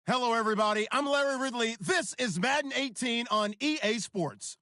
Hello, everybody. I'm Larry Ridley. This is Madden 18 on EA Sports.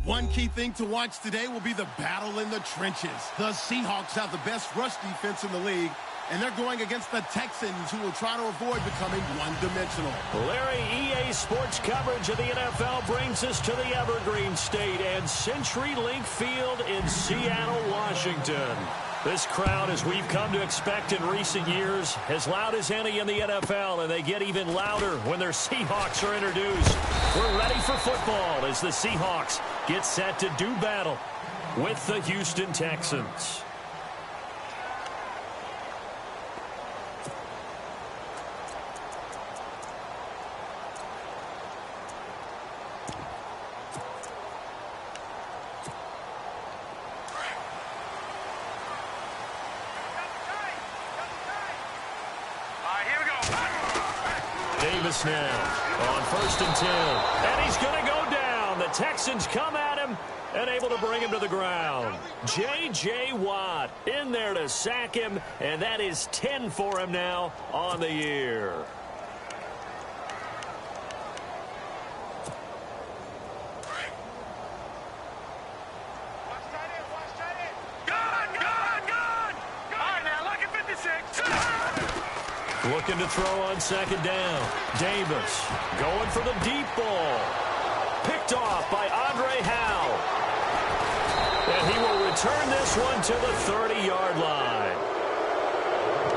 One key thing to watch today will be the battle in the trenches. The Seahawks have the best rush defense in the league, and they're going against the Texans, who will try to avoid becoming one-dimensional. Larry, EA Sports coverage of the NFL brings us to the Evergreen State and CenturyLink Field in Seattle, Washington. This crowd, as we've come to expect in recent years, as loud as any in the NFL, and they get even louder when their Seahawks are introduced. We're ready for football as the Seahawks get set to do battle with the Houston Texans. Davis now on 1st and 10. And he's going to go down. The Texans come at him and able to bring him to the ground. J.J. Watt in there to sack him, and that is 10 for him now on the year. Looking to throw on 2nd down. Davis going for the deep ball. Picked off by Andre Howe. And he will return this one to the 30-yard line.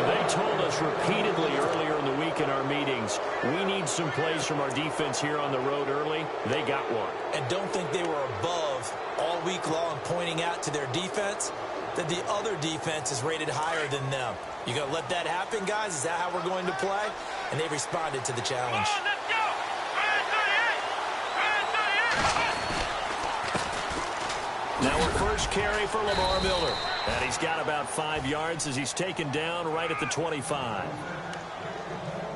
They told us repeatedly earlier in the week in our meetings, we need some plays from our defense here on the road early. They got one. And don't think they were above all week long pointing out to their defense that the other defense is rated higher than them. You going to let that happen, guys? Is that how we're going to play? And they responded to the challenge. Now a first carry for Lamar Miller. And he's got about 5 yards as he's taken down right at the 25.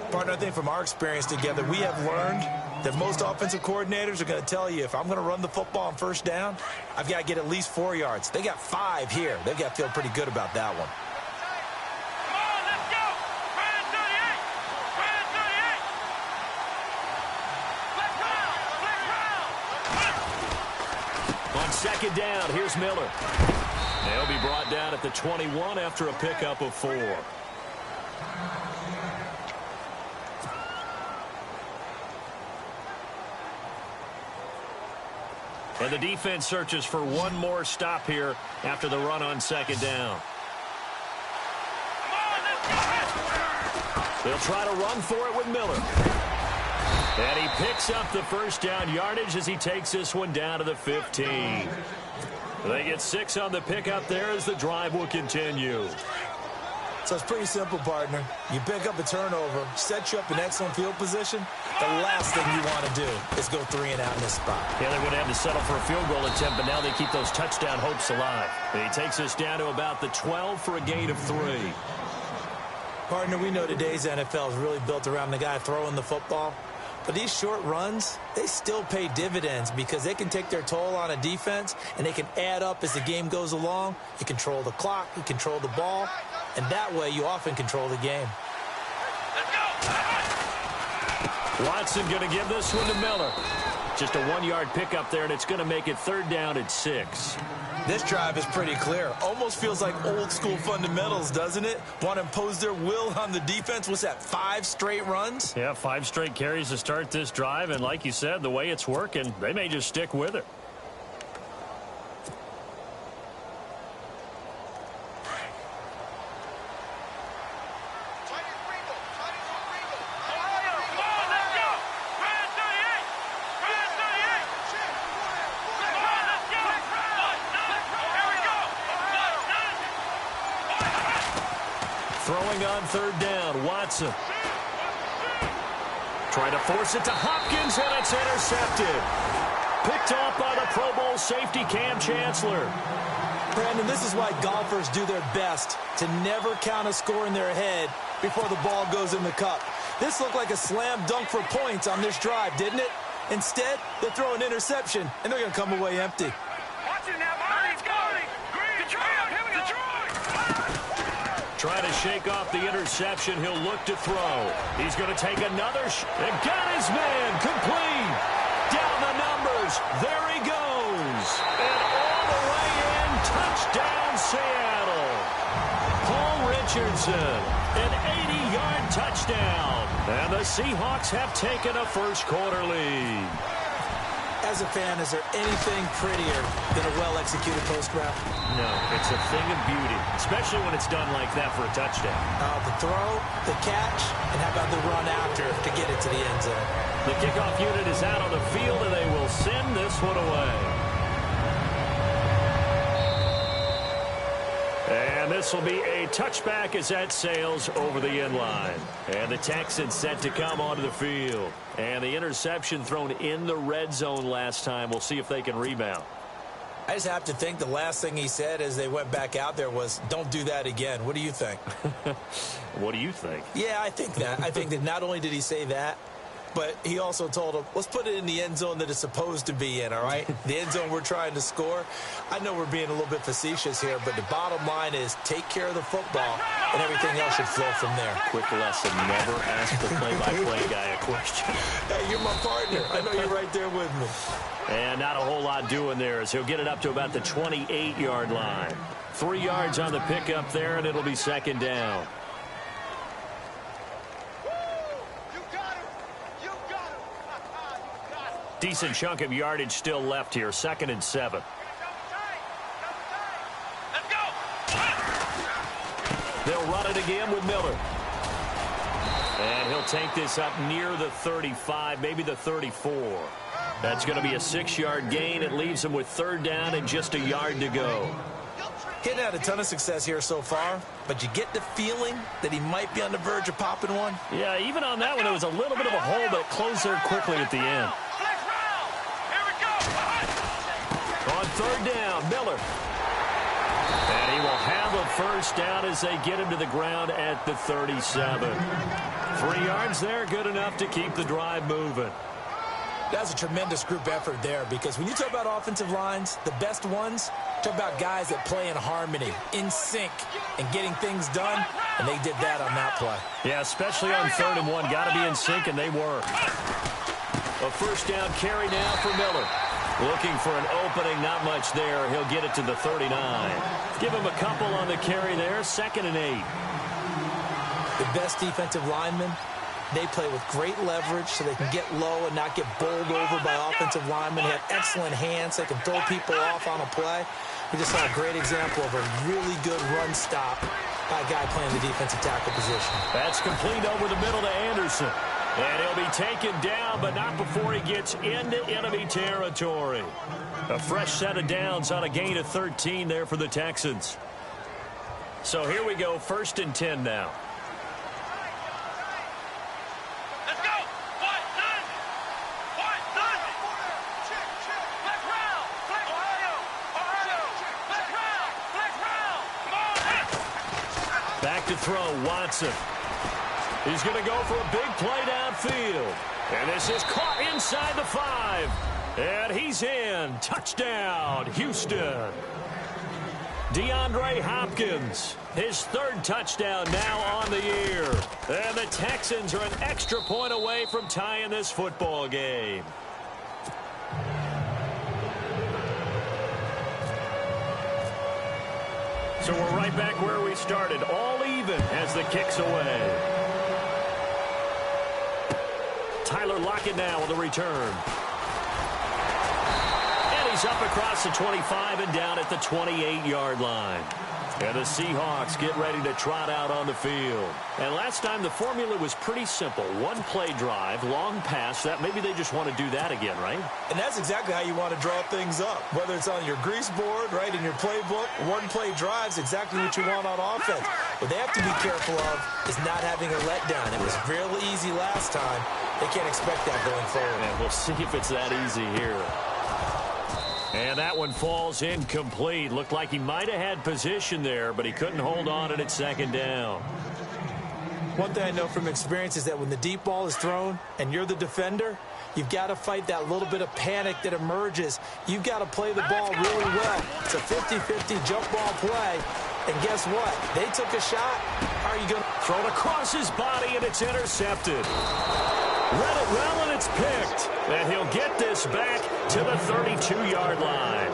Partner, I think from our experience together, we have learned that most offensive coordinators are going to tell you, if I'm going to run the football on 1st down, I've got to get at least 4 yards. They got 5 here. They've got to feel pretty good about that one. On 2nd down, here's Miller. They'll be brought down at the 21 after a pickup of 4. And the defense searches for one more stop here after the run on 2nd down. They'll try to run for it with Miller. And he picks up the 1st down yardage as he takes this one down to the 15. They get 6 on the pickup there as the drive will continue. So it's pretty simple, partner. You pick up a turnover, set you up in excellent field position. The last thing you want to do is go 3 and out in this spot. Yeah, they would have to settle for a field goal attempt, but now they keep those touchdown hopes alive. And he takes us down to about the 12 for a gain of 3. Partner, we know today's NFL is really built around the guy throwing the football. But these short runs, they still pay dividends because they can take their toll on a defense, and they can add up as the game goes along. You control the clock, you control the ball, and that way you often control the game. Watson going to give this one to Miller. Just a 1-yard pickup there, and it's going to make it 3rd down at 6. This drive is pretty clear. Almost feels like old-school fundamentals, doesn't it? Want to impose their will on the defense. What's that, 5 straight runs? Yeah, 5 straight carries to start this drive, and like you said, the way it's working, they may just stick with it. Throwing on 3rd down, Watson. Trying to force it to Hopkins, and it's intercepted. Picked off by the Pro Bowl safety Cam Chancellor. Brandon, this is why golfers do their best to never count a score in their head before the ball goes in the cup. This looked like a slam dunk for points on this drive, didn't it? Instead, they throw an interception, and they're going to come away empty. Trying to shake off the interception. He'll look to throw. He's going to take another and got his man complete. Down the numbers. There he goes. And all the way in. Touchdown, Seattle. Paul Richardson, an 80-yard touchdown. And the Seahawks have taken a first-quarter lead. As a fan, is there anything prettier than a well-executed post route? No, it's a thing of beauty, especially when it's done like that for a touchdown. The throw, the catch, and how about the run after to get it to the end zone? The kickoff unit is out on the field, and they will send this one away. And this will be a touchback as that sails over the end line. And the Texans set to come onto the field. And the interception thrown in the red zone last time. We'll see if they can rebound. I just have to think the last thing he said as they went back out there was, don't do that again. What do you think? What do you think? Yeah, I think that. I think that not only did he say that, but he also told him, let's put it in the end zone that it's supposed to be in, all right? The end zone we're trying to score. I know we're being a little bit facetious here, but the bottom line is take care of the football, and everything else should flow from there. Quick lesson, never ask the play-by-play guy a question. Hey, you're my partner. I know you're right there with me. And not a whole lot doing there as he'll get it up to about the 28-yard line. 3 yards on the pickup there, and it'll be second down. Decent chunk of yardage still left here. 2nd and 7. They'll run it again with Miller. And he'll take this up near the 35, maybe the 34. That's going to be a 6-yard gain. It leaves him with 3rd down and just a yard to go. He's had a ton of success here so far, but you get the feeling that he might be on the verge of popping one. Yeah, even on that one, it was a little bit of a hole, but it closed there quickly at the end. On 3rd down, Miller. And he will have a first down as they get him to the ground at the 37. 3 yards there, good enough to keep the drive moving. That's a tremendous group effort there, because when you talk about offensive lines, the best ones, talk about guys that play in harmony, in sync, and getting things done, and they did that on that play. Yeah, especially on 3rd and 1. Got to be in sync, and they were. A first down carry now for Miller. Looking for an opening, not much there. He'll get it to the 39. Give him a couple on the carry there. 2nd and 8. The best defensive linemen, they play with great leverage so they can get low and not get bowled over by offensive linemen. They have excellent hands. They can throw people off on a play. We just saw a great example of a really good run stop by a guy playing the defensive tackle position. That's complete over the middle to Anderson. And he'll be taken down, but not before he gets into enemy territory. A fresh set of downs on a gain of 13 there for the Texans. So here we go, 1st and 10 now. Let's go! What? None! What? None! Let's round! Ohio! Ohio! Let's round! Let's round! Come on! Back to throw, Watson. He's going to go for a big play downfield. And this is caught inside the 5. And he's in. Touchdown, Houston. DeAndre Hopkins, his 3rd touchdown now on the year. And the Texans are an extra point away from tying this football game. So we're right back where we started, all even as the kick's away. Tyler Lockett now with a return. And he's up across the 25 and down at the 28-yard line. And the Seahawks get ready to trot out on the field. And last time the formula was pretty simple. 1 play drive, long pass. That maybe they just want to do that again, right? And that's exactly how you want to draw things up. Whether it's on your grease board, right, in your playbook, 1 play drive is exactly what you want on offense. What they have to be careful of is not having a letdown. It was real easy last time. They can't expect that going forward. And we'll see if it's that easy here. And that one falls incomplete. Looked like he might have had position there, but he couldn't hold on and it's 2nd down. One thing I know from experience is that when the deep ball is thrown and you're the defender, you've got to fight that little bit of panic that emerges. You've got to play the ball really well. It's a 50-50 jump ball play, And guess what? They took a shot. How are you going to throw it across his body, and it's intercepted? Read it well, and it's picked. And he'll get this back to the 32-yard line.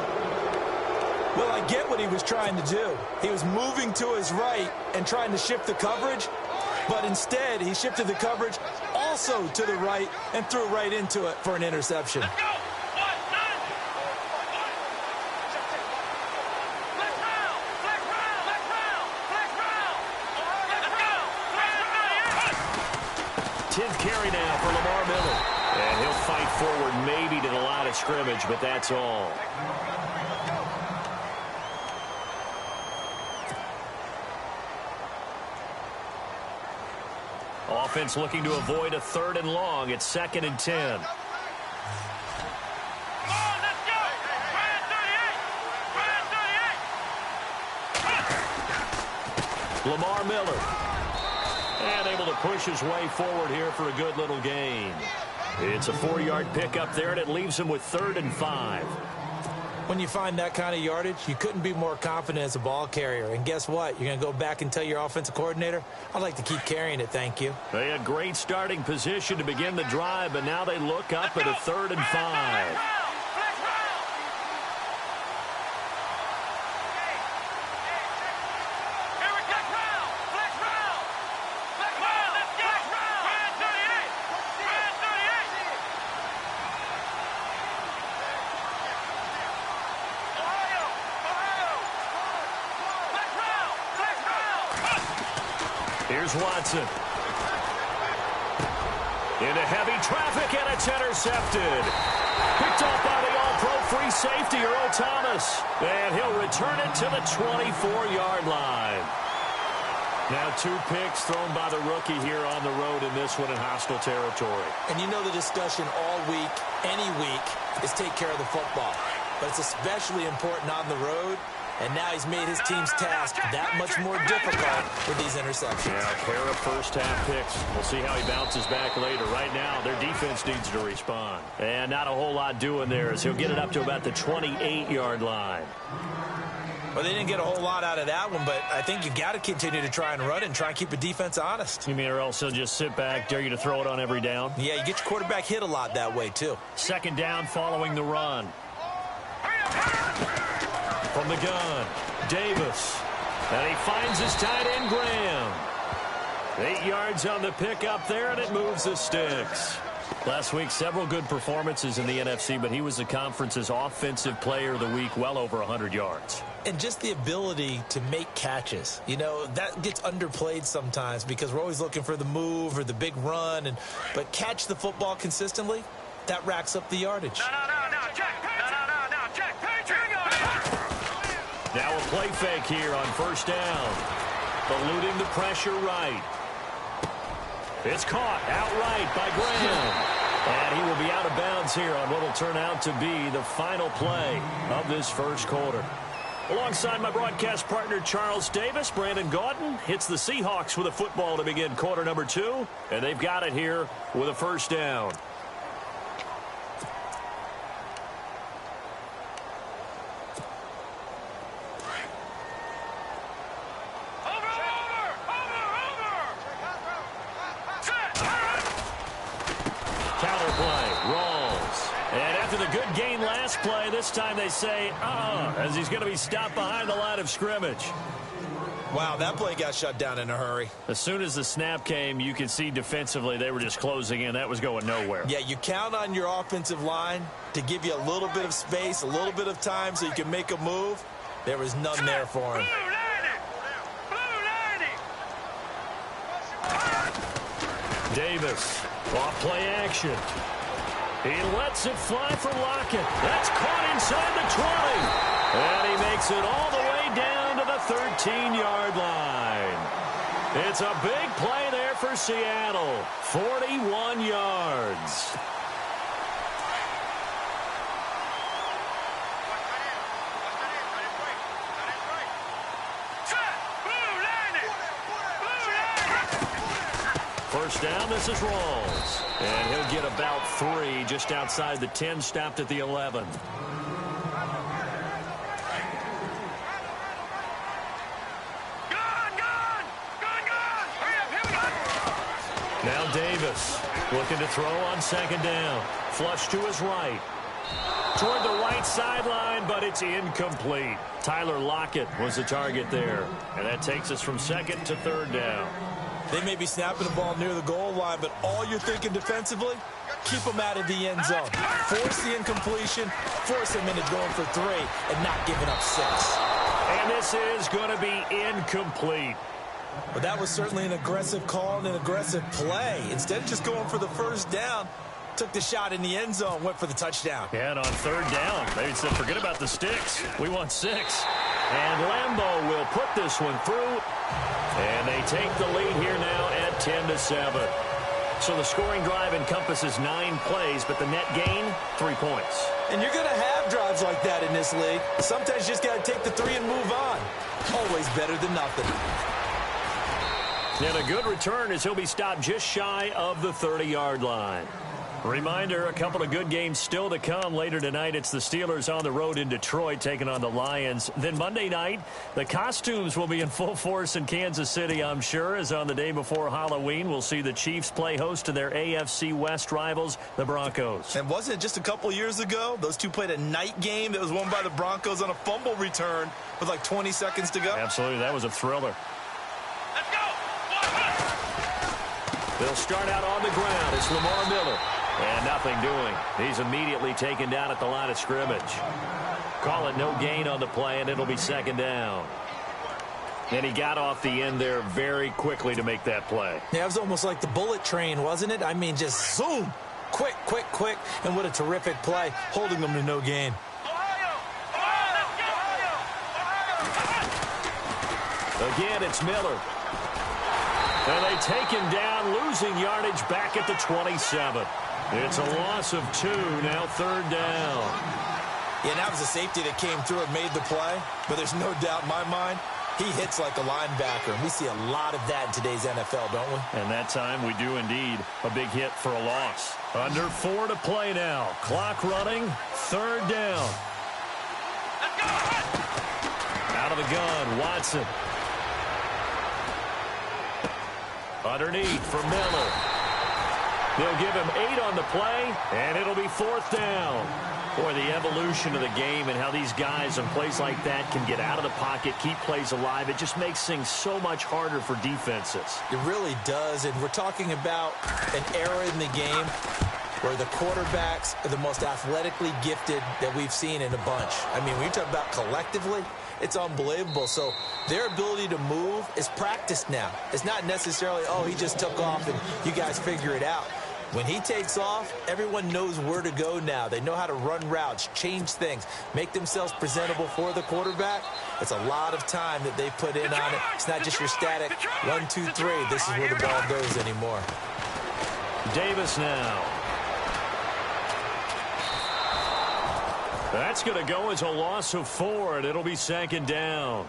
Well, I get what he was trying to do. He was moving to his right and trying to shift the coverage, but instead he shifted the coverage also to the right and threw right into it for an interception. Let's go. Carry now for Lamar Miller. And he'll fight forward maybe to the line of scrimmage, but that's all. Offense looking to avoid a 3rd and long. It's 2nd and 10. Lamar Miller. And able to push his way forward here for a good little gain. It's a 4-yard pickup there, and it leaves him with 3rd and 5. When you find that kind of yardage, you couldn't be more confident as a ball carrier. And guess what? You're going to go back and tell your offensive coordinator, I'd like to keep carrying it, thank you. They had great starting position to begin the drive, but now they look up at a 3rd and 5. Here's Watson. Into heavy traffic, and it's intercepted. Picked off by the all-pro free safety, Earl Thomas. And he'll return it to the 24-yard line. Now 2 picks thrown by the rookie here on the road in this one in hostile territory. And you know the discussion all week, any week, is take care of the football. But it's especially important on the road. And now he's made his team's task that much more difficult with these interceptions. Yeah, a pair of first-half picks. We'll see how he bounces back later. Right now, their defense needs to respond. And not a whole lot doing there as he'll get it up to about the 28-yard line. Well, they didn't get a whole lot out of that one, but I think you got to continue to try and run it and try and keep the defense honest. You mean or else he'll just sit back, dare you to throw it on every down? Yeah, you get your quarterback hit a lot that way, too. 2nd down following the run. From the gun, Davis. And he finds his tight end, Graham. 8 yards on the pickup there, and it moves the sticks. Last week, several good performances in the NFC, but he was the conference's offensive player of the week, well over 100 yards. And just the ability to make catches. You know, that gets underplayed sometimes because we're always looking for the move or the big run. But catch the football consistently, that racks up the yardage. Now a play fake here on 1st down. Eluding the pressure right. It's caught outright by Graham. And he will be out of bounds here on what will turn out to be the final play of this first quarter. Alongside my broadcast partner, Charles Davis, Brandon Gaudin hits the Seahawks with a football to begin quarter number 2. And they've got it here with a 1st down. Good gain last play. This time they say, as he's going to be stopped behind the line of scrimmage. Wow, that play got shut down in a hurry. As soon as the snap came, you could see defensively they were just closing in. That was going nowhere. Yeah, you count on your offensive line to give you a little bit of space, a little bit of time so you can make a move. There was none there for him. Davis, off play action. He lets it fly for Lockett. That's caught inside the 20. And he makes it all the way down to the 13-yard line. It's a big play there for Seattle. 41 yards. First down, this is Rawls. And he'll get about 3 just outside the 10, stopped at the 11. Now Davis looking to throw on second down. Flush to his right. Toward the right sideline, but it's incomplete. Tyler Lockett was the target there. And that takes us from second to third down. They may be snapping the ball near the goal line, but all you're thinking defensively, keep them out of the end zone. Force the incompletion, force them into going for 3 and not giving up 6. And this is going to be incomplete. But that was certainly an aggressive call and an aggressive play. Instead of just going for the first down, took the shot in the end zone, went for the touchdown. Yeah, and on third down, they said, forget about the sticks. We want 6. And Lambeau will put this one through. And they take the lead here now at 10-7. So the scoring drive encompasses 9 plays, but the net gain, 3 points. And you're going to have drives like that in this league. Sometimes you just got to take the 3 and move on. Always better than nothing. And a good return as he'll be stopped just shy of the 30-yard line. Reminder, a couple of good games still to come. Later tonight, it's the Steelers on the road in Detroit taking on the Lions. Then Monday night, the costumes will be in full force in Kansas City, I'm sure, as on the day before Halloween, we'll see the Chiefs play host to their AFC West rivals, the Broncos. And wasn't it just a couple years ago, those two played a night game that was won by the Broncos on a fumble return with like 20 seconds to go? Absolutely, that was a thriller. Let's go. They'll start out on the ground. It's Lamar Miller. And nothing doing. He's immediately taken down at the line of scrimmage. Call it no gain on the play, and it'll be second down. And he got off the end there very quickly to make that play. Yeah, it was almost like the bullet train, wasn't it? I mean, just zoom. Quick, quick, quick. And what a terrific play, holding them to no gain. Again, it's Miller. And they take him down, losing yardage back at the 27. It's a loss of 2, now third down. Yeah, that was a safety that came through and made the play. But there's no doubt in my mind, he hits like a linebacker. And we see a lot of that in today's NFL, don't we? And that time we do indeed. A big hit for a loss. Under 4 to play now. Clock running, third down. Out of the gun, Watson. Underneath for Miller. They'll give him 8 on the play, and it'll be fourth down. Boy, the evolution of the game and how these guys on plays like that can get out of the pocket, keep plays alive, it just makes things so much harder for defenses. It really does, and we're talking about an era in the game where the quarterbacks are the most athletically gifted that we've seen in a bunch. I mean, when you talk about collectively, it's unbelievable. So their ability to move is practiced now. It's not necessarily, oh, he just took off and you guys figure it out. When he takes off, everyone knows where to go now. They know how to run routes, change things, make themselves presentable for the quarterback. It's a lot of time that they put in on it. It's not just your static 1, 2, 3. This is where the ball goes anymore. Davis now. That's going to go as a loss of 4, and it'll be second down.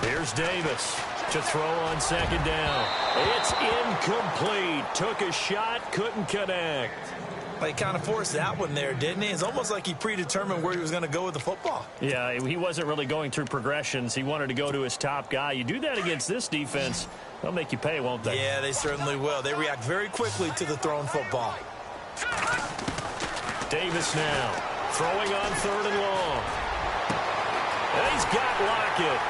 Here's Davis to throw on second down. It's incomplete. Took a shot, couldn't connect. Well, he kind of forced that one there, didn't he? It's almost like he predetermined where he was going to go with the football. Yeah, he wasn't really going through progressions. He wanted to go to his top guy. You do that against this defense, they'll make you pay, won't they? Yeah, they certainly will. They react very quickly to the thrown football. Davis now, throwing on third and long. And he's got Lockett.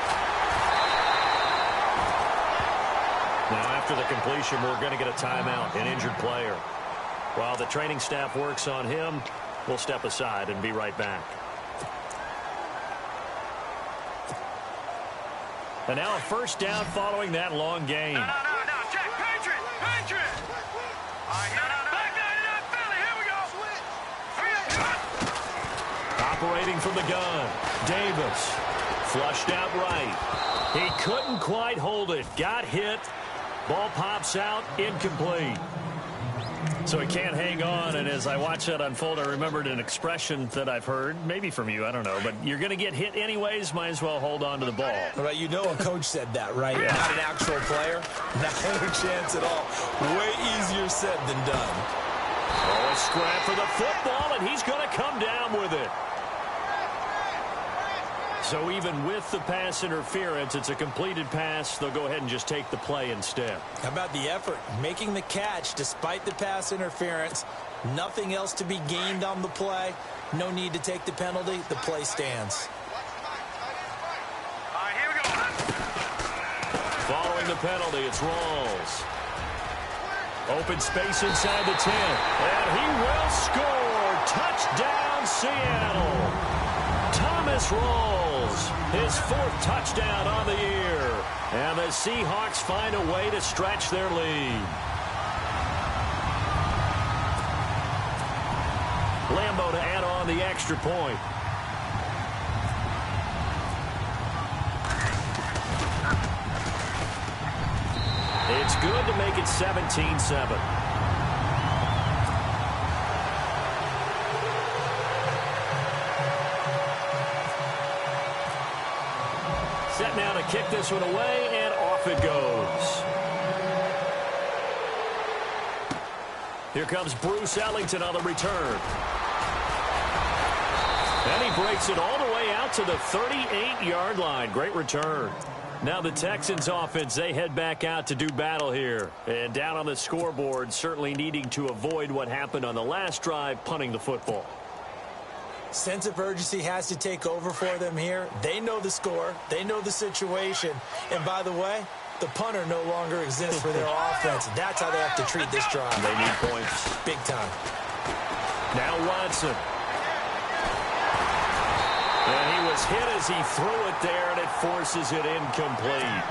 Now, after the completion, we're going to get a timeout, an injured player. While the training staff works on him, we'll step aside and be right back. And now a first down following that long game. No, check, Patriot. All right, back 99, Philly, here we go. Operating from the gun, Davis, flushed out right. He couldn't quite hold it, got hit. Ball pops out, incomplete. So he can't hang on, and as I watch that unfold, I remembered an expression that I've heard, maybe from you, I don't know, but you're going to get hit anyways, might as well hold on to the ball. Right, you know a coach said that, right? Yeah. Not an actual player. Not a chance at all. Way easier said than done. Oh, a scrap for the football, and he's going to come down with it. So even with the pass interference, it's a completed pass. They'll go ahead and just take the play instead. How about the effort? Making the catch despite the pass interference. Nothing else to be gained on the play. No need to take the penalty. The play stands. All right, here we go. Following the penalty, it's Rawls. Open space inside the 10. And he will score. Touchdown, Seattle. Thomas Rawls, his 4th touchdown on the year. And the Seahawks find a way to stretch their lead. Lambo to add on the extra point. It's good to make it 17-7. Set now to kick this one away, and off it goes. Here comes Bruce Ellington on the return. And he breaks it all the way out to the 38-yard line. Great return. Now the Texans offense, they head back out to do battle here. And down on the scoreboard, certainly needing to avoid what happened on the last drive, punting the football. Sense of urgency has to take over for them here. They know the score. They know the situation. And by the way, the punter no longer exists for their offense. That's how they have to treat this drive. They need points. Big time. Now Watson. And he was hit as he threw it there, and it forces it incomplete.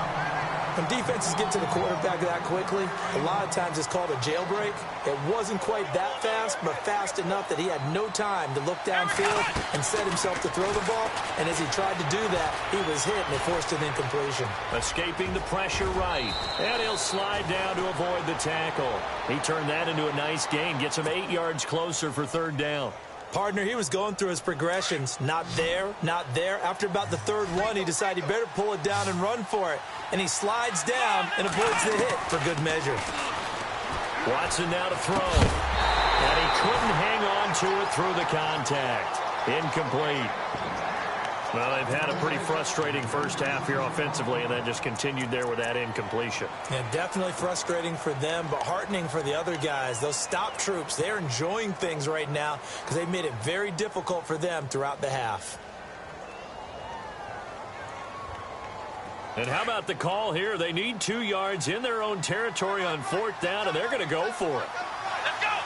When defenses get to the quarterback that quickly, a lot of times it's called a jailbreak. It wasn't quite that fast, but fast enough that he had no time to look downfield and set himself to throw the ball. And as he tried to do that, he was hit, and it forced an incompletion. Escaping the pressure right. And he'll slide down to avoid the tackle. He turned that into a nice gain. Gets him 8 yards closer for 3rd down. Partner, he was going through his progressions. Not there, not there. After about the 3rd one, he decided he better pull it down and run for it. And he slides down and avoids the hit for good measure. Watson now to throw. And he couldn't hang on to it through the contact. Incomplete. Well, they've had a pretty frustrating first half here offensively, and then just continued there with that incompletion. Yeah, definitely frustrating for them, but heartening for the other guys. Those stop troops, they're enjoying things right now because they've made it very difficult for them throughout the half. And how about the call here? They need 2 yards in their own territory on 4th down, and they're going to go for it. Let's go.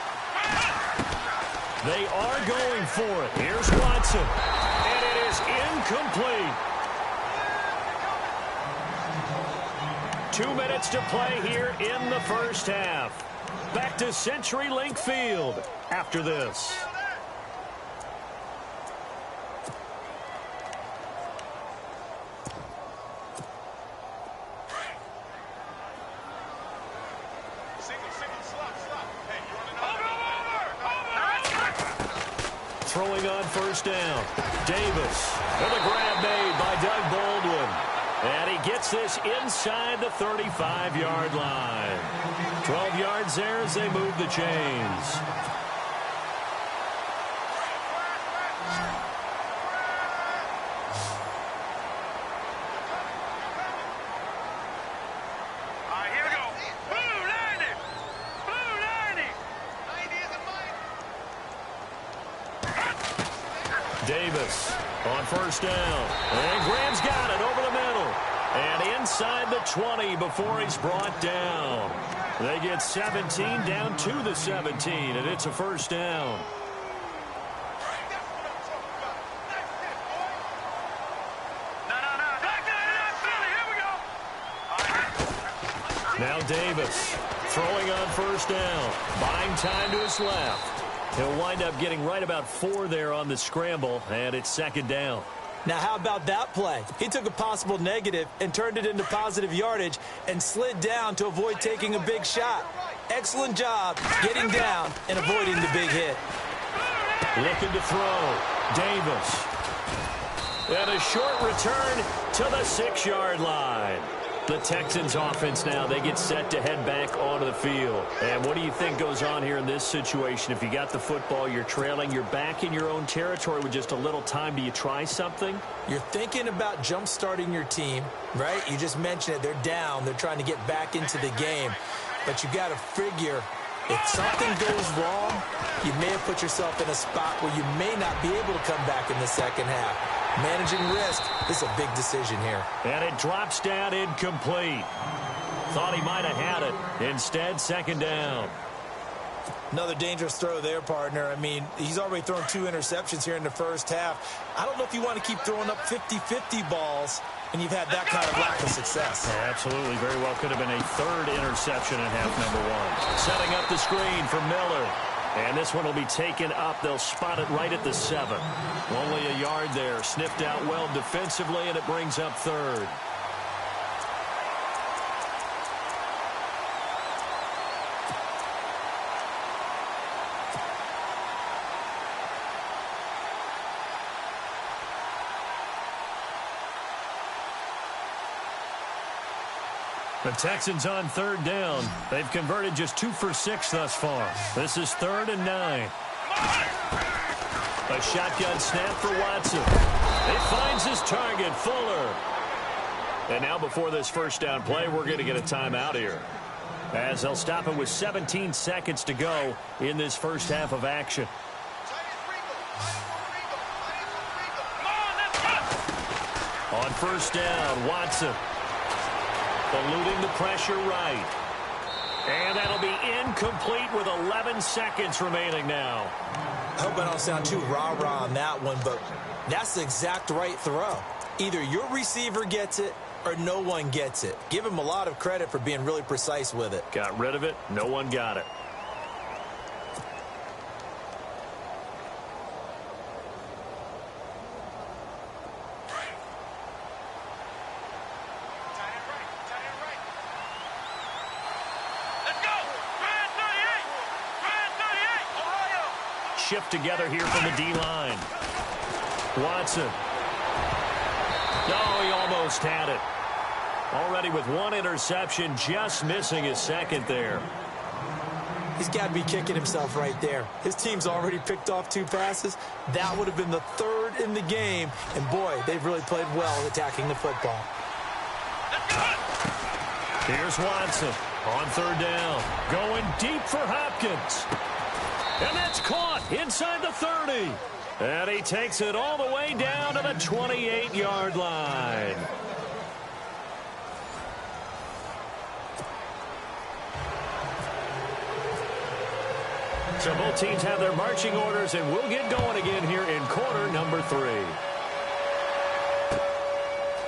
They are going for it. Here's Watson. And it is incomplete. 2 minutes to play here in the first half. Back to CenturyLink Field after this. Throwing on 1st down. Davis. And the grab made by Doug Baldwin. And he gets this inside the 35-yard line. 12 yards there as they move the chains. All right, here we go. Blue 90. Blue 90. 90 is a Davis on 1st down. And Graham's got it over the middle. And inside the 20 before he's brought down. They get 17 down to the 17, and it's a 1st down. Now Davis throwing on 1st down. Buying time to his left. He'll wind up getting right about 4 there on the scramble, and it's 2nd down. Now, how about that play? He took a possible negative and turned it into positive yardage and slid down to avoid taking a big shot. Excellent job getting down and avoiding the big hit. Looking to throw. Davis. And a short return to the 6-yard line. The Texans offense now, they get set to head back onto the field. And what do you think goes on here in this situation? If you got the football, you're trailing, you're back in your own territory with just a little time. Do you try something? You're thinking about jump-starting your team, right? You just mentioned it. They're down. They're trying to get back into the game. But you got to figure, if something goes wrong, you may have put yourself in a spot where you may not be able to come back in the second half. Managing risk, this is a big decision here. And it drops down incomplete. Thought he might have had it. Instead, second down. Another dangerous throw there, partner. I mean, he's already thrown 2 interceptions here in the first half. I don't know if you want to keep throwing up 50-50 balls, and you've had that kind of lack of success. Absolutely. Very well could have been a 3rd interception in half number 1. Setting up the screen for Miller. And this one will be taken up. They'll spot it right at the 7. Only a yard there. Sniffed out well defensively, and it brings up 3rd. The Texans on 3rd down. They've converted just 2 for 6 thus far. This is 3rd and 9. A shotgun snap for Watson. He finds his target, Fuller. And now before this first down play, we're going to get a timeout here, as they'll stop it with 17 seconds to go in this first half of action. On first down, Watson. Eluding the pressure right. And that'll be incomplete with 11 seconds remaining now. I hope I don't sound too rah-rah on that one, but that's the exact right throw. Either your receiver gets it or no one gets it. Give him a lot of credit for being really precise with it. Got rid of it. No one got it. Shift together here from the D-line. Watson. Oh, he almost had it. Already with 1 interception, just missing his 2nd there. He's got to be kicking himself right there. His team's already picked off 2 passes. That would have been the 3rd in the game. And, boy, they've really played well attacking the football. Here's Watson on 3rd down. Going deep for Hopkins. And that's caught inside the 30. And he takes it all the way down to the 28-yard line. So both teams have their marching orders, and we'll get going again here in quarter number 3.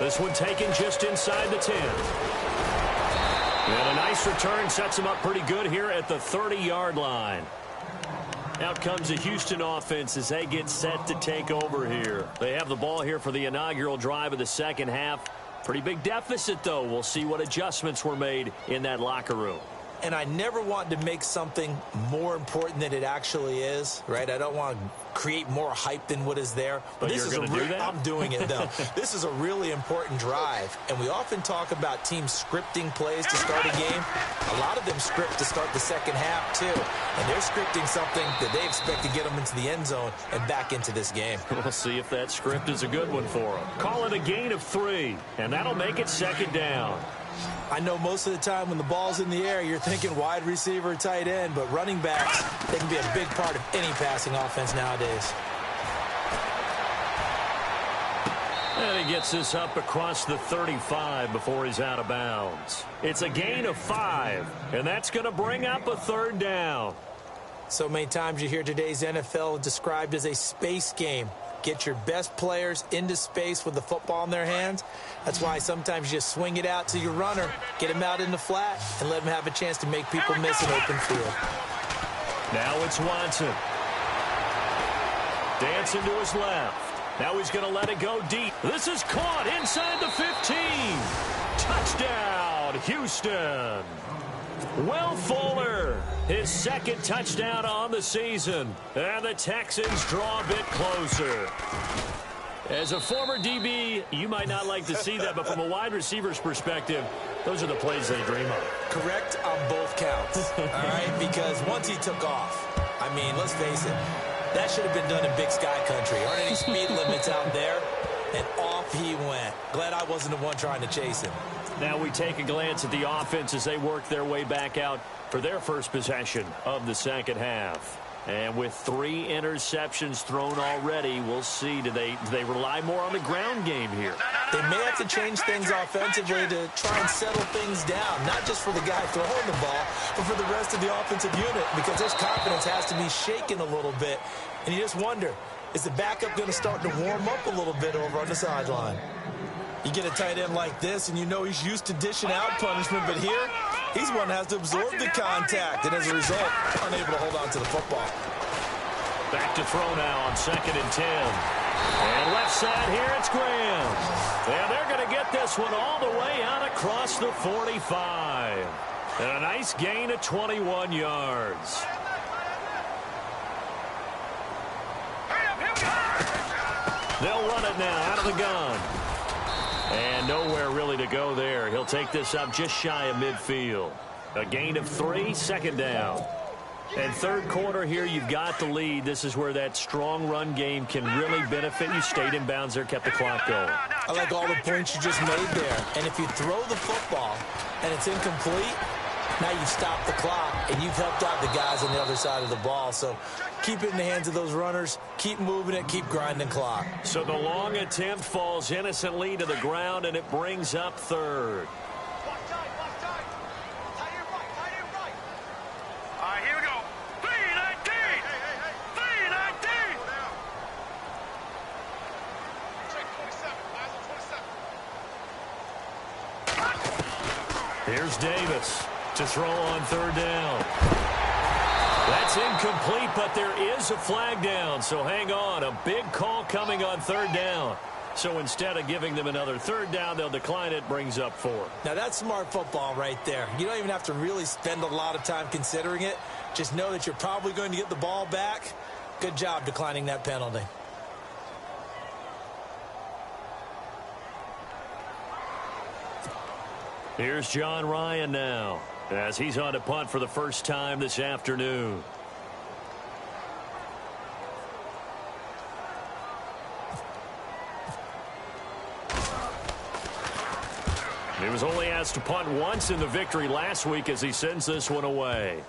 This one taken just inside the 10. And a nice return sets him up pretty good here at the 30-yard line. Out comes the Houston offense as they get set to take over here. They have the ball here for the inaugural drive of the second half. Pretty big deficit, though. We'll see what adjustments were made in that locker room. And I never want to make something more important than it actually is, right? I don't want to create more hype than what is there. But you're going to do that? I'm doing it, though. This is a really important drive. And we often talk about teams scripting plays to start a game. A lot of them script to start the second half, too. And they're scripting something that they expect to get them into the end zone and back into this game. We'll see if that script is a good one for them. Call it a gain of 3, and that'll make it second down. I know most of the time when the ball's in the air, you're thinking wide receiver, tight end, but running backs, they can be a big part of any passing offense nowadays. And he gets this up across the 35 before he's out of bounds. It's a gain of 5, and that's going to bring up a 3rd down. So many times you hear today's NFL described as a space game. Get your best players into space with the football in their hands. That's why sometimes you just swing it out to your runner, get him out in the flat, and let him have a chance to make people miss an open field. Now it's Watson. Dancing to his left. Now he's going to let it go deep. This is caught inside the 15. Touchdown, Houston. Will Fuller, his second touchdown on the season. And the Texans draw a bit closer. As a former DB, you might not like to see that, but from a wide receiver's perspective, those are the plays they dream of. Correct on both counts, all right? Because once he took off, I mean, let's face it, that should have been done in Big Sky Country. Aren't any speed limits out there? And off he went. Glad I wasn't the one trying to chase him. Now we take a glance at the offense as they work their way back out for their first possession of the second half. And with 3 interceptions thrown already, we'll see. Do they rely more on the ground game here? They may have to change things offensively to try and settle things down, not just for the guy throwing the ball, but for the rest of the offensive unit, because his confidence has to be shaken a little bit. And you just wonder, is the backup going to start to warm up a little bit over on the sideline? You get a tight end like this, and you know he's used to dishing out punishment, but here, he's one that has to absorb the contact, and as a result, unable to hold on to the football. Back to throw now on 2nd and 10. And left side here, it's Graham. And they're going to get this one all the way out across the 45. And a nice gain of 21 yards. They'll run it now out of the gun. And nowhere really to go there. He'll take this up just shy of midfield. A gain of 3, 2nd down. And third quarter here, you've got the lead. This is where that strong run game can really benefit you. Stayed in bounds there, kept the clock going. I like all the points you just made there. And if you throw the football and it's incomplete, now you've stopped the clock and you've helped out the guys on the other side of the ball. So keep it in the hands of those runners. Keep moving it. Keep grinding clock. So the long attempt falls innocently to the ground, and it brings up 3rd. Here's Davis to throw on 3rd down. That's incomplete, but there is a flag down, so hang on. A big call coming on 3rd down. So instead of giving them another 3rd down, they'll decline it, brings up 4. Now that's smart football right there. You don't even have to really spend a lot of time considering it. Just know that you're probably going to get the ball back. Good job declining that penalty. Here's John Ryan now, as he's on to punt for the first time this afternoon. He was only asked to punt once in the victory last week as he sends this one away.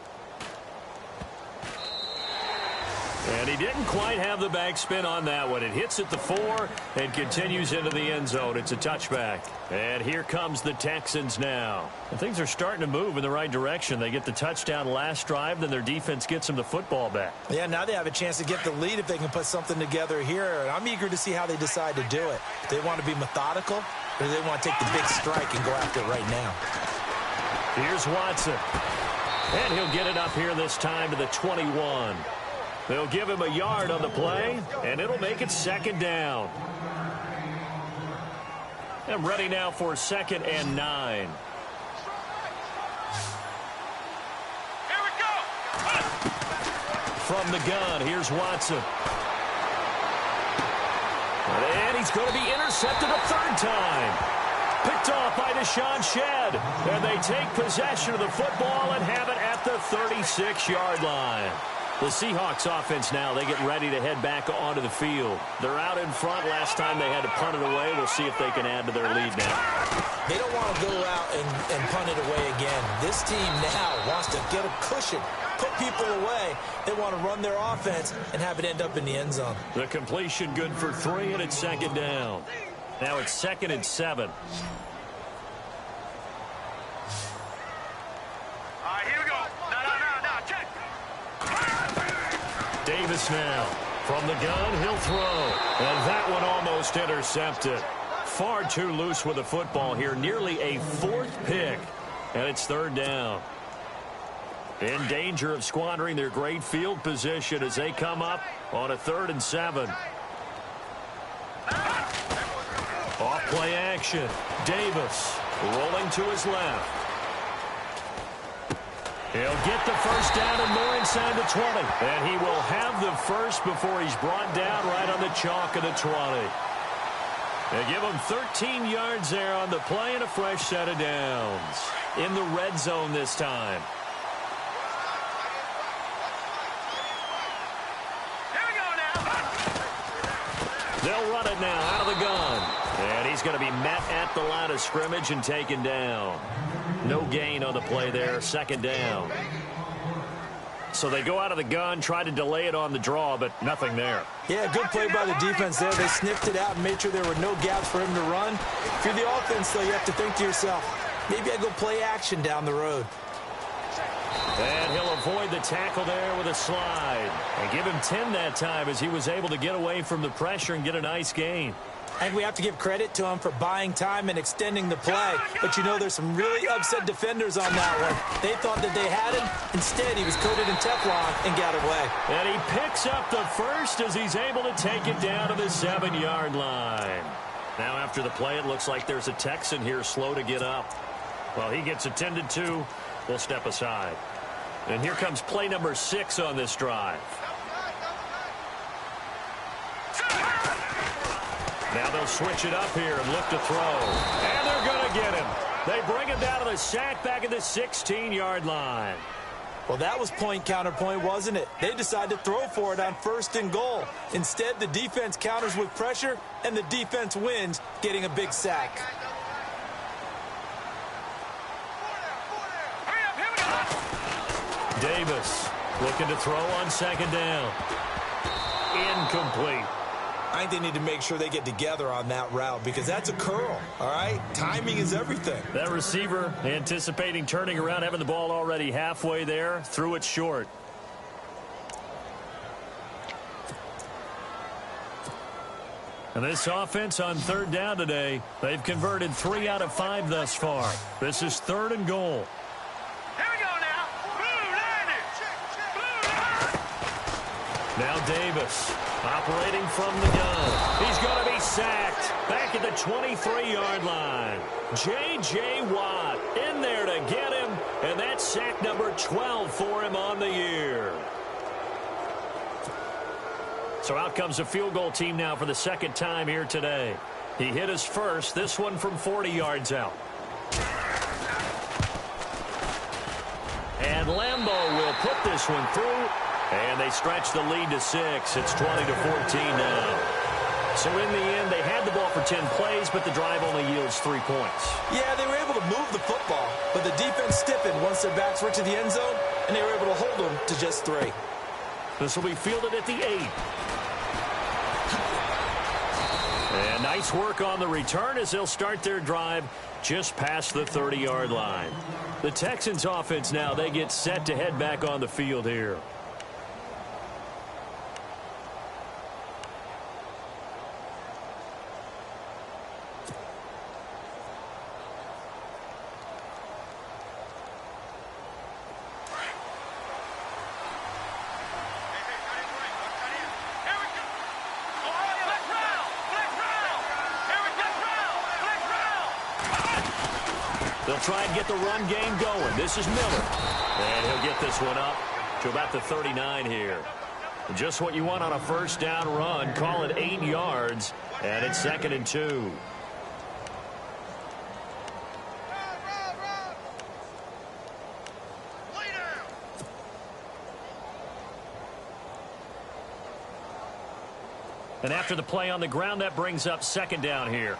And he didn't quite have the backspin on that one. It hits at the 4 and continues into the end zone. It's a touchback. And here comes the Texans now. And things are starting to move in the right direction. They get the touchdown last drive, then their defense gets them the football back. Yeah, now they have a chance to get the lead if they can put something together here. And I'm eager to see how they decide to do it. Do they want to be methodical, or do they want to take the big strike and go after it right now? Here's Watson. And he'll get it up here this time to the 21. They'll give him a yard on the play, and it'll make it 2nd down. And ready now for 2nd and 9. Here we go. From the gun, here's Watson. And he's going to be intercepted a 3rd time. Picked off by Deshaun Shedd. And they take possession of the football and have it at the 36-yard line. The Seahawks offense now, they get ready to head back onto the field. They're out in front. Last time they had to punt it away. We'll see if they can add to their lead now. They don't want to go out and punt it away again. This team now wants to get a cushion, put people away. They want to run their offense and have it end up in the end zone. The completion good for 3, and it's 2nd down. Now it's 2nd and 7. Here we go. No, check. Davis now. From the gun, he'll throw. And that one almost intercepted. Far too loose with the football here. Nearly a 4th pick. And it's 3rd down. In danger of squandering their great field position as they come up on a 3rd and 7. Off play action. Davis rolling to his left. He'll get the first down and more inside the 20. And he will have the first before he's brought down right on the chalk of the 20. They give him 13 yards there on the play and a fresh set of downs. In the red zone this time. Here we go now. They'll run it now out of the gun. And he's going to be met at the line of scrimmage and taken down. No gain on the play there, second down. So they go out of the gun, try to delay it on the draw, but nothing there. Yeah, good play by the defense there. They sniffed it out and made sure there were no gaps for him to run. If you're the offense, though, you have to think to yourself, maybe I go play action down the road. And he'll avoid the tackle there with a slide. And give him 10 that time as he was able to get away from the pressure and get a nice gain. I think we have to give credit to him for buying time and extending the play. But, you know, there's some really upset defenders on that one. They thought that they had him. Instead, he was coated in Teflon and got away. And he picks up the first as he's able to take it down to the 7-yard line. Now, after the play, it looks like there's a Texan here slow to get up. Well, he gets attended to. We'll step aside. And here comes play number 6 on this drive. Now they'll switch it up here and look to throw. And they're going to get him. They bring him down to the sack back at the 16-yard line. Well, that was point counterpoint, wasn't it? They decided to throw for it on 1st and goal. Instead, the defense counters with pressure, and the defense wins, getting a big sack. Davis looking to throw on 2nd down. Incomplete. I think they need to make sure they get together on that route because that's a curl, all right? Timing is everything. That receiver anticipating turning around, having the ball already halfway there, threw it short. And this offense on 3rd down today, they've converted 3 out of 5 thus far. This is 3rd and goal. Here we go now. Blue line it. Now Davis operating from the gun. He's going to be sacked back at the 23-yard line. J.J. Watt in there to get him, and that's sack number 12 for him on the year. So out comes a field goal team now for the 2nd time here today. He hit his first, this one from 40 yards out. And Lambeau will put this one through. And they stretch the lead to 6. It's 20-14 now. So in the end, they had the ball for 10 plays, but the drive only yields 3 points. Yeah, they were able to move the football, but the defense stiffened once their backs were to the end zone, and they were able to hold them to just 3. This will be fielded at the 8. And nice work on the return as they'll start their drive just past the 30-yard line. The Texans offense now, they get set to head back on the field here. They'll try and get the run game going. This is Miller. And he'll get this one up to about the 39 here. Just what you want on a 1st down run. Call it 8 yards. And it's 2nd and 2. And after the play on the ground, that brings up 2nd down here.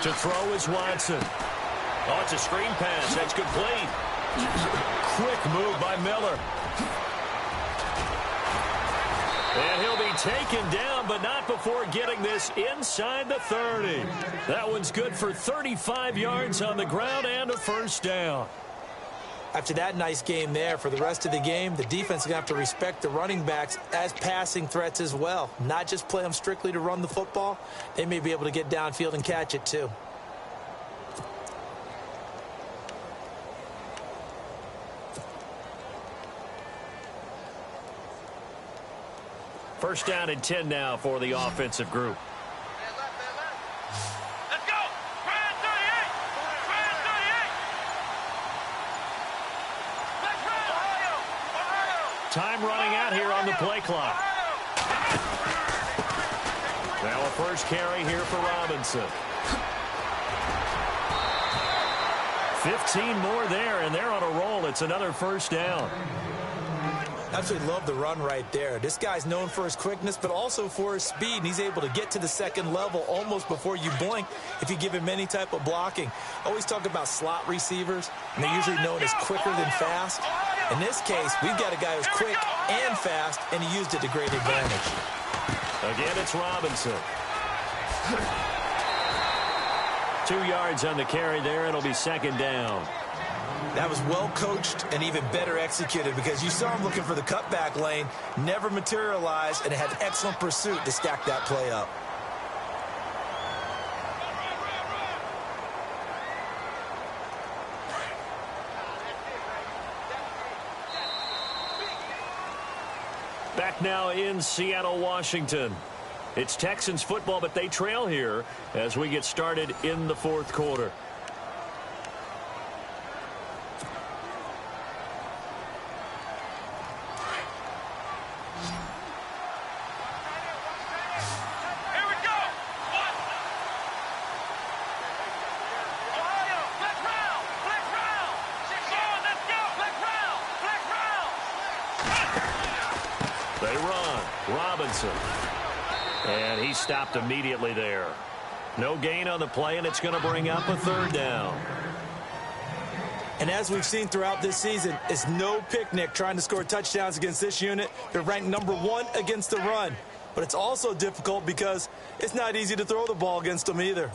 To throw is Watson. Oh, it's a screen pass. That's complete. Quick move by Miller. And he'll be taken down, but not before getting this inside the 30. That one's good for 35 yards on the ground and a 1st down. After that nice game there, for the rest of the game, the defense is going to have to respect the running backs as passing threats as well. Not just play them strictly to run the football. They may be able to get downfield and catch it too. First down and 10 now for the offensive group. Let's go. Brand 38. Brand 38. Let's run. Ohio. Time running out here on the play clock. Now a first carry here for Robinson. 15 more there, and they're on a roll. It's another first down. Absolutely love the run right there. This guy's known for his quickness, but also for his speed, and he's able to get to the second level almost before you blink if you give him any type of blocking. Always talk about slot receivers, and they're usually known as quicker than fast. In this case, we've got a guy who's quick and fast, and he used it to great advantage. Again, it's Robinson. 2 yards on the carry there. It'll be second down. That was well coached and even better executed because you saw him looking for the cutback lane, never materialized, and had excellent pursuit to stack that play up. Back now in Seattle, Washington. It's Texans football, but they trail here as we get started in the fourth quarter. Here we go. Ohio. Let's round. Let's round. Let's go. Let's round. Let's round. They run. Robinson. And he stopped immediately there. No gain on the play, and it's going to bring up a third down. And as we've seen throughout this season, it's no picnic trying to score touchdowns against this unit. They're ranked #1 against the run. But it's also difficult because it's not easy to throw the ball against them either.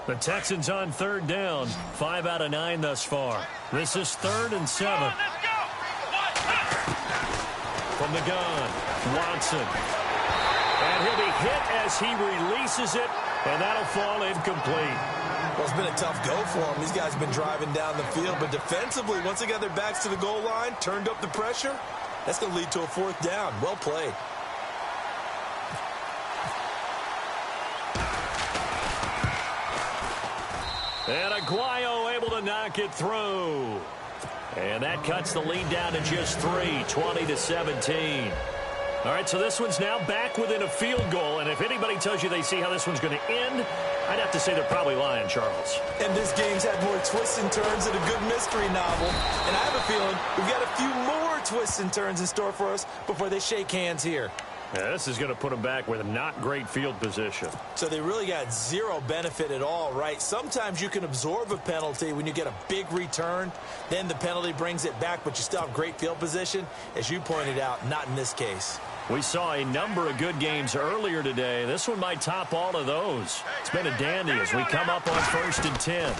The Texans on third down. 5 out of 9 thus far. This is 3rd and 7. Let's go. From the gun, Watson. And he'll be hit as he releases it, and that'll fall incomplete. Well, it's been a tough go for them. These guys have been driving down the field, but defensively, once they got their backs to the goal line, turned up the pressure, that's going to lead to a 4th down. Well played. And Aguayo able to knock it through. And that cuts the lead down to just 3, 20-17. All right, so this one's now back within a field goal, and if anybody tells you they see how this one's going to end, I'd have to say they're probably lying, Charles. And this game's had more twists and turns than a good mystery novel. And I have a feeling we've got a few more twists and turns in store for us before they shake hands here. Yeah, this is going to put them back with a not great field position. So they really got zero benefit at all, right? Sometimes you can absorb a penalty when you get a big return. Then the penalty brings it back, but you still have great field position. As you pointed out, not in this case. We saw a number of good games earlier today. This one might top all of those. It's been a dandy as we come up on 1st and 10.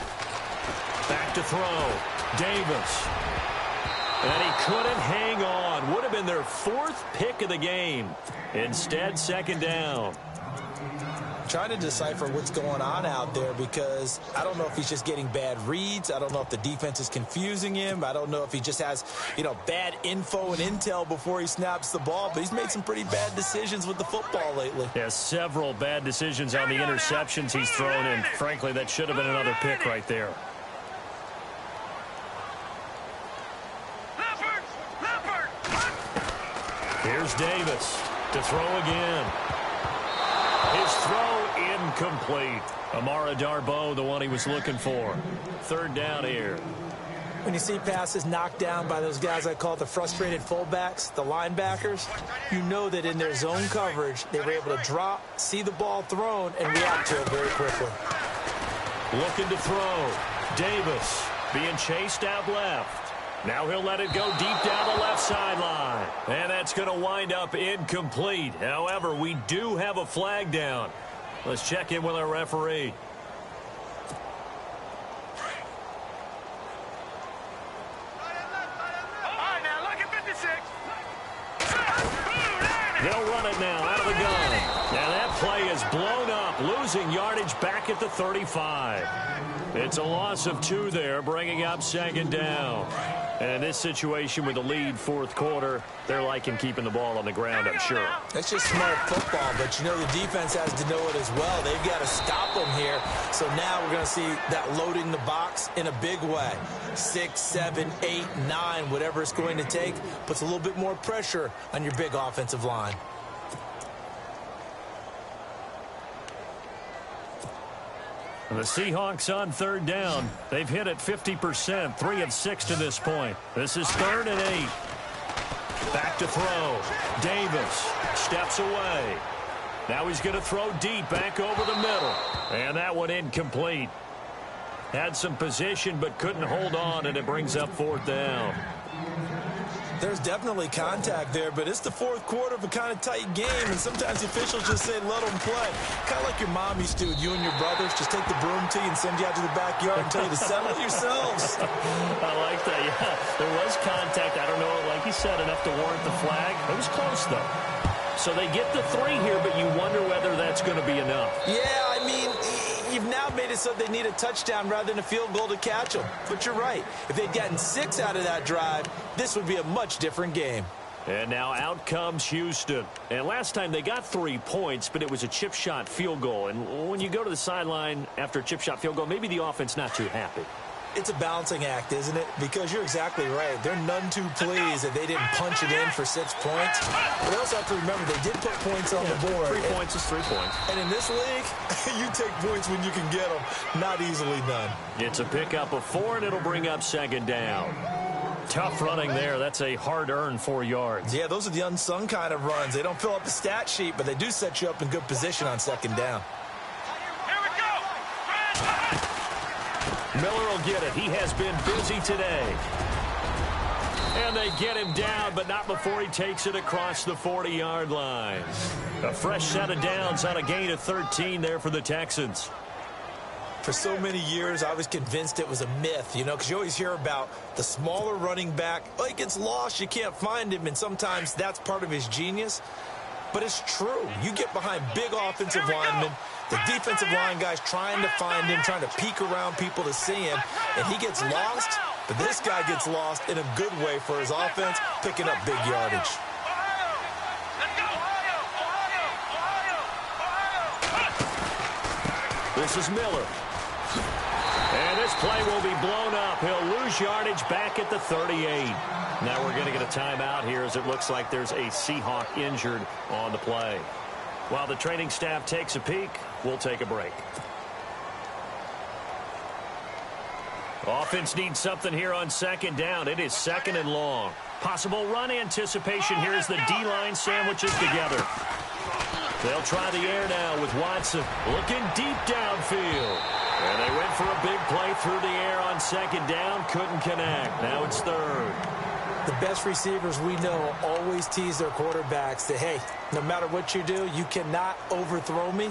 Back to throw. Davis. And he couldn't hang on. Would have been their 4th pick of the game. Instead, 2nd down. Trying to decipher what's going on out there because I don't know if he's just getting bad reads. I don't know if the defense is confusing him. I don't know if he just has, bad info and intel before he snaps the ball. But he's made some pretty bad decisions with the football lately. Yeah, several bad decisions on the interceptions he's thrown in. Frankly, that should have been another pick right there. Here's Davis to throw again. His throw incomplete. Amara Darboh, the one he was looking for. 3rd down here. When you see passes knocked down by those guys I call the frustrated fullbacks, the linebackers, you know that in their zone coverage, they were able to drop, see the ball thrown, and react to it very quickly. Looking to throw. Davis being chased out left. Now he'll let it go deep down the left sideline. And that's going to wind up incomplete. However, we do have a flag down. Let's check in with our referee. They'll run it now out of the gun. Now that play is blown up, losing yardage back at the 35. It's a loss of 2 there, bringing up 2nd down. And in this situation with the lead fourth quarter, they're liking keeping the ball on the ground, I'm sure. That's just smart football, but you know the defense has to know it as well. They've got to stop them here. So now we're going to see that loading the box in a big way. 6, 7, 8, 9, whatever it's going to take, puts a little bit more pressure on your big offensive line. The Seahawks on third down. They've hit it 50%, 3 of 6 to this point. This is 3rd and 8. Back to throw. Davis steps away. Now he's going to throw deep back over the middle. And that one incomplete. Had some position but couldn't hold on, and it brings up 4th down. There's definitely contact there, but it's the fourth quarter of a kind of tight game, and sometimes the officials just say, let them play. Kind of like your mom used to with you and your brothers. Just take the broom to you and send you out to the backyard and tell you to settle it yourselves. I like that, yeah. There was contact. I don't know, like you said, enough to warrant the flag. It was close, though. So they get the 3 here, but you wonder whether that's going to be enough. Yeah, I mean, you've now made it so they need a touchdown rather than a field goal to catch them. But you're right. If they'd gotten 6 out of that drive, this would be a much different game. And now out comes Houston. And last time they got 3 points, but it was a chip shot field goal. And when you go to the sideline after a chip shot field goal, maybe the offense not too happy. It's a balancing act, isn't it? Because you're exactly right. They're none too pleased that they didn't punch it in for 6 points. But they also have to remember they did put points on the board. 3 points is 3 points. And in this league, you take points when you can get them. Not easily done. It's a pickup of 4, and it'll bring up 2nd down. Tough running there. That's a hard-earned 4 yards. Yeah, those are the unsung kind of runs. They don't fill up the stat sheet, but they do set you up in good position on 2nd down. Miller will get it. He has been busy today. And they get him down, but not before he takes it across the 40-yard line. A fresh set of downs on a gain of 13 there for the Texans. For so many years, I was convinced it was a myth, you know, because you always hear about the smaller running back. Oh, he gets lost, you can't find him, and sometimes that's part of his genius. But it's true. You get behind big offensive linemen, the defensive line guys trying to find him, trying to peek around people to see him, and he gets lost. But this guy gets lost in a good way for his offense, picking up big yardage. This is Miller. And this play will be blown up. He'll lose yardage back at the 38. Now we're going to get a timeout here as it looks like there's a Seahawk injured on the play. While the training staff takes a peek, we'll take a break. Offense needs something here on 2nd down. It is 2nd and long. Possible run anticipation here as the D-line sandwiches together. They'll try the air now with Watson looking deep downfield. And they went for a big play through the air on 2nd down. Couldn't connect. Now it's 3rd. The best receivers we know always tease their quarterbacks that, hey, no matter what you do, you cannot overthrow me.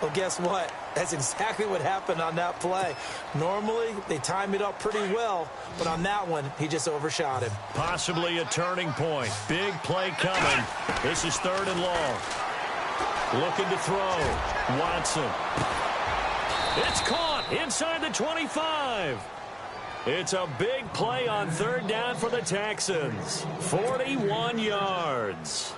Well, guess what? That's exactly what happened on that play. Normally, they time it up pretty well, but on that one, he just overshot him. Possibly a turning point. Big play coming. This is 3rd and long. Looking to throw. Watson. It's caught inside the 25. It's a big play on 3rd down for the Texans. 41 yards.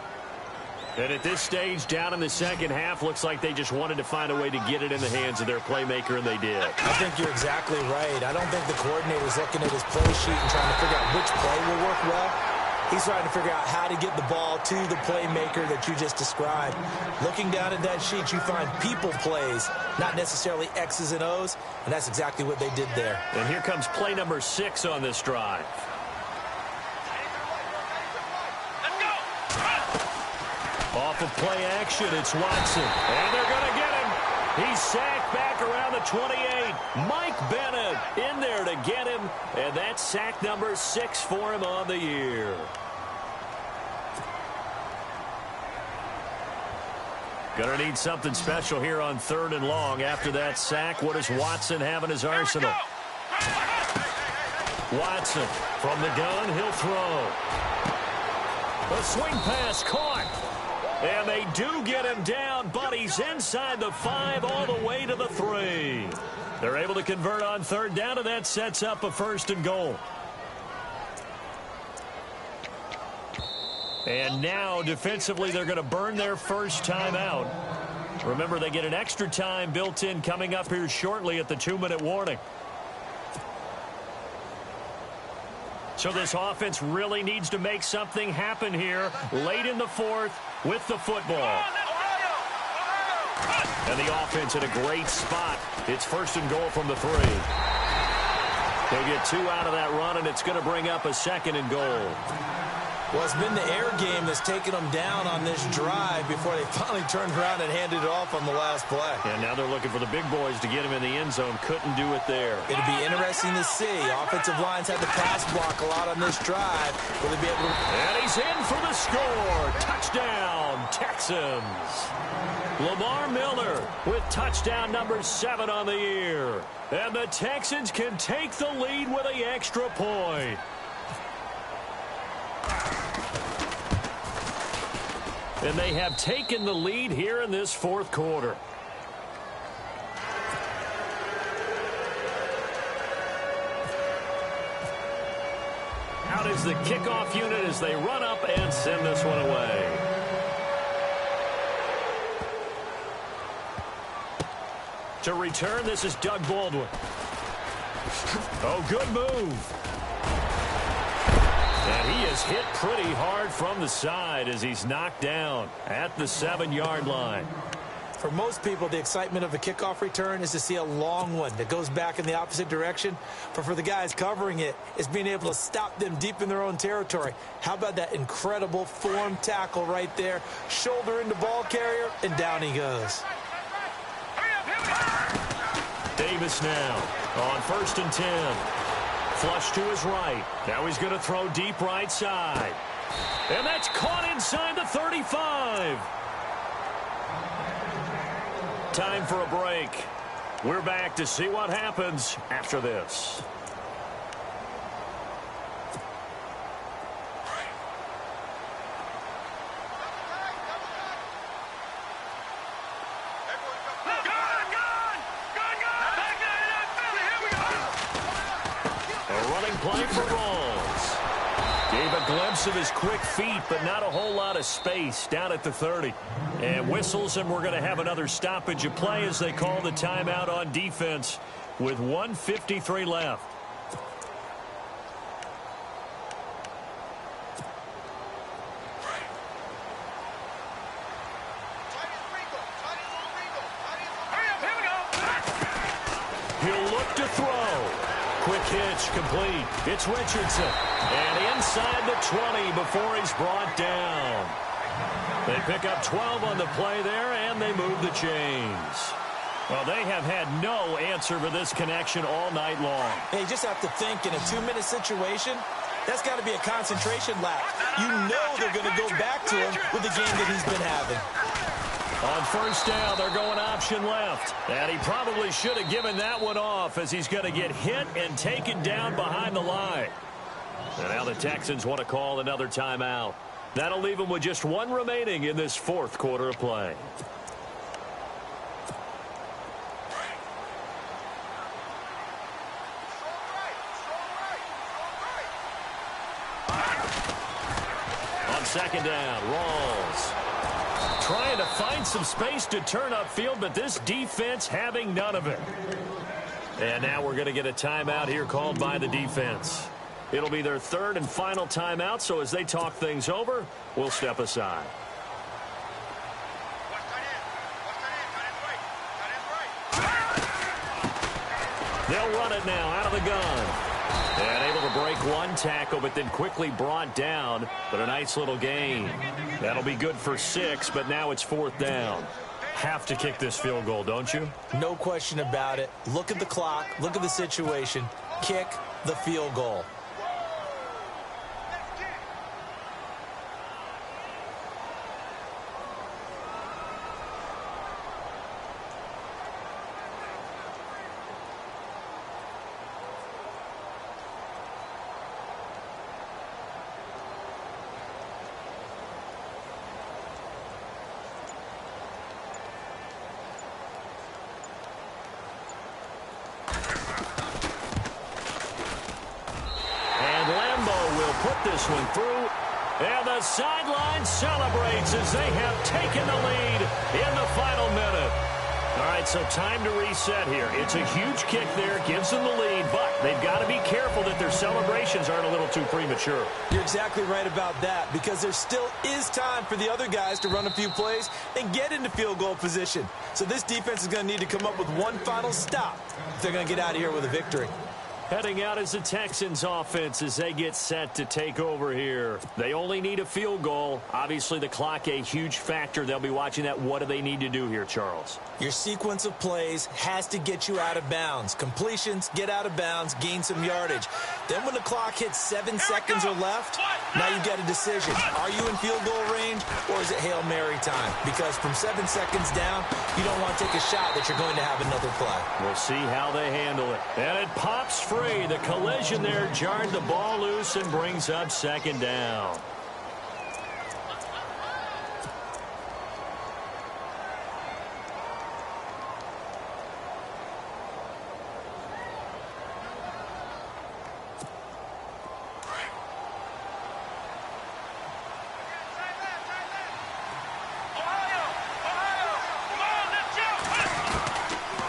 And at this stage, down in the second half, looks like they just wanted to find a way to get it in the hands of their playmaker, and they did. I think you're exactly right. I don't think the coordinator's looking at his play sheet and trying to figure out which play will work well. He's trying to figure out how to get the ball to the playmaker that you just described. Looking down at that sheet, you find people plays, not necessarily X's and O's, and that's exactly what they did there. And here comes play number 6 on this drive. Off of play action, it's Watson. And they're going to get him. He's sacked back around the 28. Mike Bennett in there to get him. And that's sack number 6 for him on the year. Going to need something special here on 3rd and long. After that sack, what does Watson have in his arsenal? Watson from the gun, he'll throw. A swing pass caught. And they do get him down, but he's inside the 5 all the way to the 3. They're able to convert on 3rd down, and that sets up a 1st and goal. And now, defensively, they're going to burn their first timeout. Remember, they get an extra time built in coming up here shortly at the 2-minute warning. So this offense really needs to make something happen here late in the fourth with the football. And the offense in a great spot. It's 1st and goal from the 3. They'll get 2 out of that run, and it's going to bring up a 2nd and goal. Well, it's been the air game that's taken them down on this drive before they finally turned around and handed it off on the last play. And now they're looking for the big boys to get him in the end zone. Couldn't do it there. It'll be interesting to see. Offensive lines had to pass block a lot on this drive. Will they be able to... And he's in for the score. Touchdown, Texans. Lamar Miller with touchdown number 7 on the year. And the Texans can take the lead with an extra point. And they have taken the lead here in this fourth quarter. Out is the kickoff unit as they run up and send this one away. To return, this is Doug Baldwin. Oh, good move. And he is hit pretty hard from the side as he's knocked down at the 7-yard line. For most people, the excitement of a kickoff return is to see a long one that goes back in the opposite direction. But for the guys covering it, it's being able to stop them deep in their own territory. How about that incredible form tackle right there? Shoulder into ball carrier, and down he goes. Davis now on 1st and 10. Flush to his right. Now he's going to throw deep right side. And that's caught inside the 35. Time for a break. We're back to see what happens after this. Play for Rawls. Gave a glimpse of his quick feet, but not a whole lot of space down at the 30. And whistles, and we're going to have another stoppage of play as they call the timeout on defense with 1:53 left. He'll look to throw. Quick hitch, complete. It's Richardson. And inside the 20 before he's brought down. They pick up 12 on the play there, and they move the chains. Well, they have had no answer for this connection all night long. Hey, you just have to think in a 2-minute situation, that's got to be a concentration lapse. You know they're going to go back to him with the game that he's been having. On 1st down, they're going option left. And he probably should have given that one off as he's going to get hit and taken down behind the line. And now the Texans want to call another timeout. That'll leave them with just 1 remaining in this fourth quarter of play. On 2nd down, Rawls. Trying to find some space to turn upfield, but this defense having none of it. And now we're going to get a timeout here called by the defense. It'll be their 3rd and final timeout, so as they talk things over, we'll step aside. They'll run it now out of the gun. And able to break 1 tackle, but then quickly brought down. But a nice little gain. That'll be good for 6, but now it's 4th down. Have to kick this field goal, don't you? No question about it. Look at the clock. Look at the situation. Kick the field goal. Put this one through, And the sideline celebrates as they have taken the lead in the final minute. All right, so time to reset here. It's a huge kick there, gives them the lead, but they've got to be careful that their celebrations aren't a little too premature. You're exactly right about that, because there still is time for the other guys to run a few plays and get into field goal position. So this defense is going to need to come up with one final stop if they're going to get out of here with a victory. Heading out is the Texans offense as they get set to take over here. They only need a field goal. Obviously, the clock a huge factor. They'll be watching that. What do they need to do here, Charles? Your sequence of plays has to get you out of bounds. Completions, get out of bounds, gain some yardage. Then when the clock hits 7 seconds or left, now you get a decision. Are you in field goal range, or is it Hail Mary time? Because from 7 seconds down, you don't want to take a shot that you're going to have another play. We'll see how they handle it. And it pops free. The collision there jarred the ball loose and brings up second down.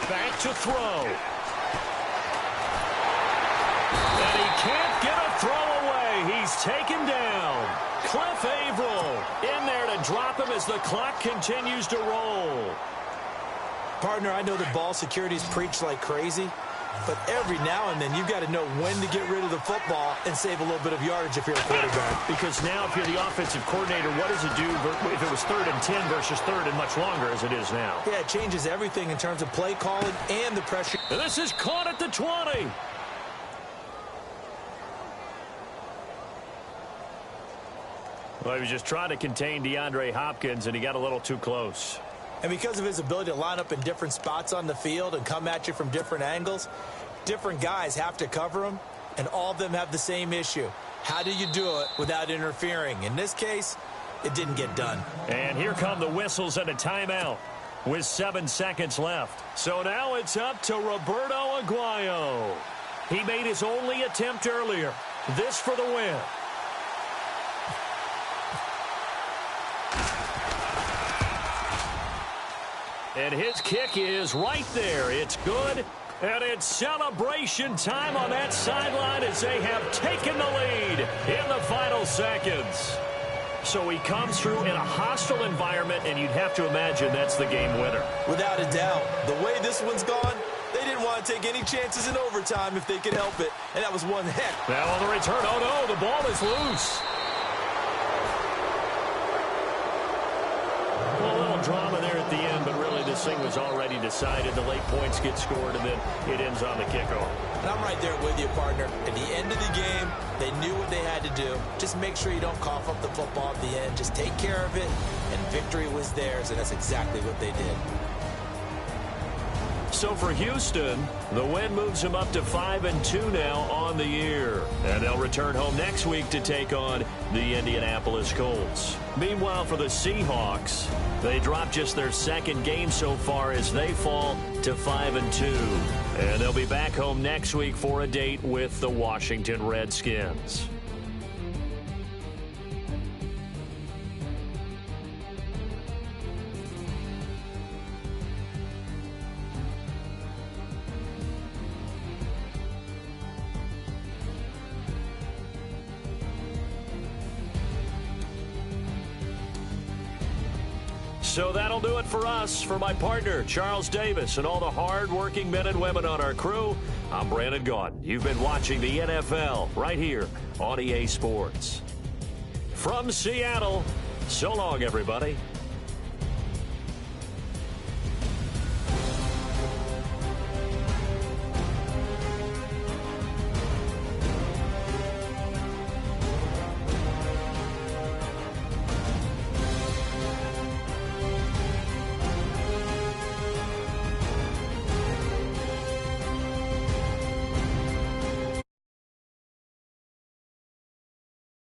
Back to throw. He's taken down. Cliff Averill in there to drop him as the clock continues to roll. Partner, I know that ball security is preached like crazy, but every now and then you've got to know when to get rid of the football and save a little bit of yardage if you're a quarterback. Because now if you're the offensive coordinator, what does it do if it was 3rd and 10 versus 3rd and much longer as it is now? Yeah, it changes everything in terms of play calling and the pressure. And this is caught at the 20. Well, he was just trying to contain DeAndre Hopkins, and he got a little too close. And because of his ability to line up in different spots on the field and come at you from different angles, different guys have to cover him, and all of them have the same issue. How do you do it without interfering? In this case, it didn't get done. And here come the whistles and a timeout with 7 seconds left. So now it's up to Roberto Aguayo. He made his only attempt earlier. This for the win. And his kick is right there. It's good. And it's celebration time on that sideline as they have taken the lead in the final seconds. So he comes through in a hostile environment, and you'd have to imagine that's the game winner. Without a doubt. The way this one's gone, they didn't want to take any chances in overtime if they could help it. And that was one heck. Now on the return, oh no, the ball is loose. Well, a little drama there at the end, but really this thing was already decided. The late points get scored, and then it ends on the kickoff. And I'm right there with you, partner. At the end of the game, they knew what they had to do. Just make sure you don't cough up the football at the end. Just take care of it, and victory was theirs, and that's exactly what they did. So for Houston, the win moves them up to 5-2 now on the year. And they'll return home next week to take on the Indianapolis Colts. Meanwhile, for the Seahawks, they drop just their second game so far as they fall to 5-2. And they'll be back home next week for a date with the Washington Redskins. So that'll do it for us. For my partner, Charles Davis, and all the hard-working men and women on our crew, I'm Brandon Gaudin. You've been watching the NFL right here on EA Sports. From Seattle, so long, everybody.